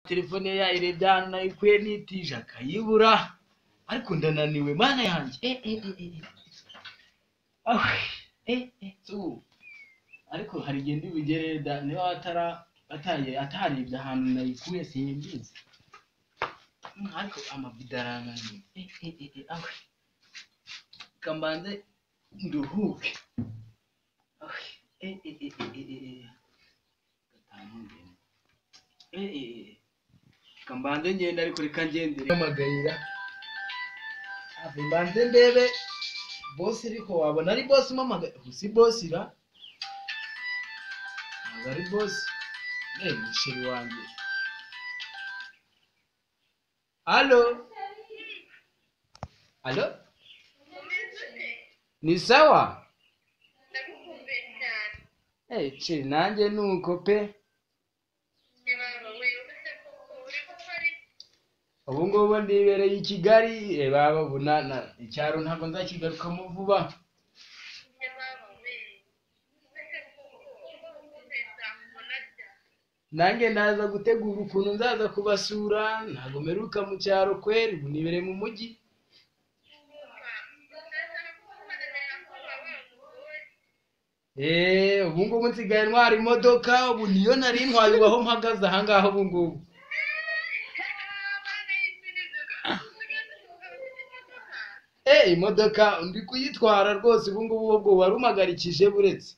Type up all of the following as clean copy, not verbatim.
telefone ya irebyana nayikuye nitije akayibura ariko ndananiwe mana yanjye ariko hari igihe ndibugereda niba ataribye ahantu nayikuye simbizi ariko amabidaranganye kambanze nduhuke kambanze ngenda ariko reka ngendere amagayira mbanze ndebe boss ariko wabona ari boss umamagaye si boss ra ari boss musheri wanjye Allo ni sawa chiri nanjye nuko pe ubu ngubu ndibereye i Kigali baba bunana icyaro ntabwo nzakigarukamo vuba nanjye ndaza gutegura ukuntu nzaza kubasura ntabwo meruka mu cyaro kweri nibereye mu mujyi ubu ngubu nsigaye ntwara imodoka ubu niyo nari ntwaye aho mpagaze ahangaha ubu ngubu imodoka ndi kuyitwara rwose ubu ngubu ubwo warumagarikije buretse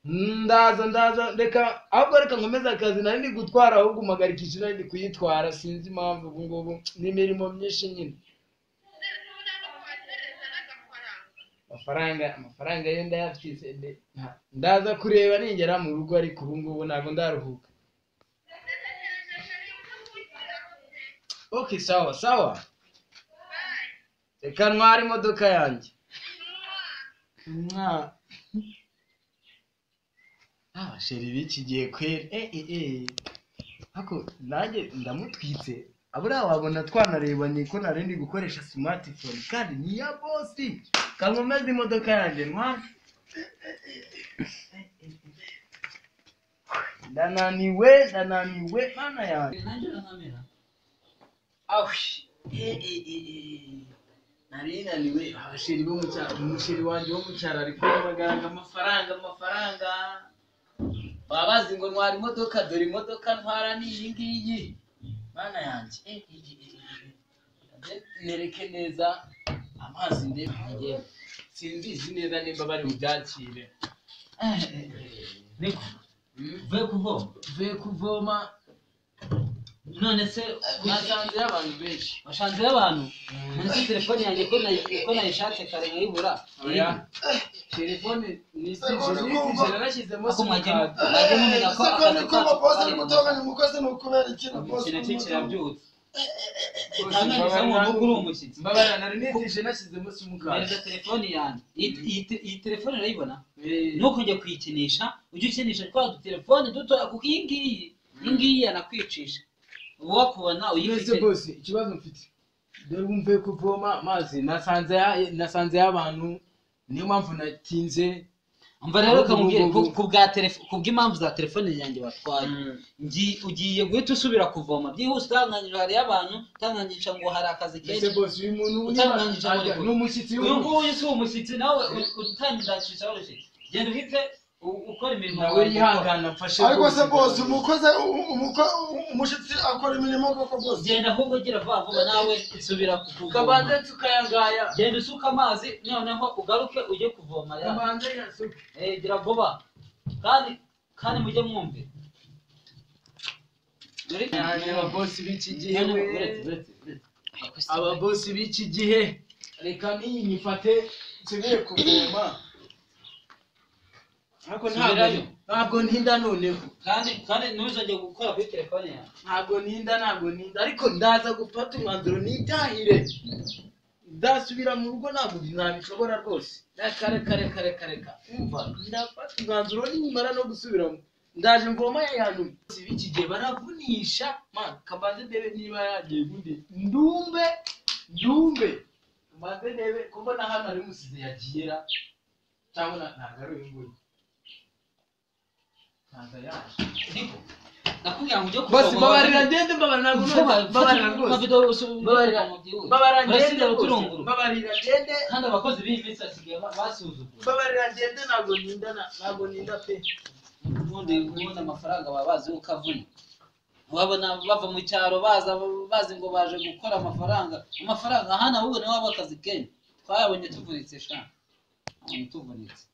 ndaza reka ahubwo reka nkomeze akazi nari ndi gutwara ahubwo umagarikije nari ndi kuyitwara sinzi impamvu ubu ngubu n'imirimo myinshi nyine amafaranga yo ndayafite ndaza kureba ningera mu rugo ariko ubu ngubu ntabwo ndaruhuka okay sawa reka ntware imodoka yanjye sheri biki gihe kweri ako nanjye ndamutwitse abura wabona twanarebanye ko narindi gukoresha smartphone kandi ni ya boss kankomeza imodoka yanjye ntware ndananiwe mana yanjye narinaniwe abasheri bo mu cyaro umusheri wanjye wo mu cyaro ari kwamaganga amafaranga babazi ngo ntwara imodoka dore imodoka ntwara ni iyi ngiyi mana yanjye nereke neza amazi ndebe sinzizi neza nimba bari bubyakire niko vuye kuvoma none se nasanze y'abantu benshi washanze y'abantu muri telefone yanjye ko nayishatse kare nkayibura telefone nisije narashyizemo simukadi mwajye mumenya ko akazi kacu kari gutunganya umukozi ni ukubera ikintu bose kirabyutse mbabara nari nitije nashyizemo simukadi neza telefone yanjye iyi telefone urayibona nuko njya kuyikinisha ujye ukinisha twa dutelefone duto kuko iyi ngiyi yanakwicisha ubu wakubona uyifite boss ikibazo mfite dore wumve kuvoma amazi nasanze y'abantu niyo mpamvu natinze umva rero kamubwire kubw'impamvu za telefone yanjye watwaye ugiye guhita usubira kuvoma byihuse utanganyije hari y'abantu utanganyije ngo hari akazi kenshi boss uyu muntu utanganyije ni umushyitsi uyu nguyu si umushyitsi nawe utanganyije urushyitsi genda uhite ukora imirimo nawe yihangana mfashe ariko se boss umushitsi akora imirimo koko boss genda ahubwo gira vuba nawe isubira kuvoma kabanze tukayangaya genda usuka amazi noneho ugaruke ujye kuvoma ya kabanze yasuka gira vuba kandi mujye mwumve ababosi b'iki gihe ababosi b'iki gihe reka niyi nyifate nsubire kuvoma ntabwo ntinda noneho kandi ntuzajye gukora kuri telefone yawe ntabwo ntinda ariko ndaza gufata umwanzuro nitahire ndasubira mu rugo ntabwo nabishobora rwose reka umva ndafata umwanzuro nimara no gusubiramo ndaje mvoma yanyu b'iki gihe baravunisha kabanze ndebe niba yagiye ubundi ndumbe mbanze ndebe ko mbona hano ari musize yagiyera cyangwa ntabwo ari uyu nguyu ntabwo yaje niko nakubwira ngo ujye bose babarira ngende babarira babarira rwose babarira ngende babarira ngende kandi abakozi b'iyi minsi basigaye basuzugura babarira ngende ntabwo ninda pe ubundi amafaranga baba bazi uko avuna wabona bava mu cyaro bazi ngo baje gukora amafaranga hano ahubwo niho haba akazi kenshi twayabonye tuvunitse sha tuvunitse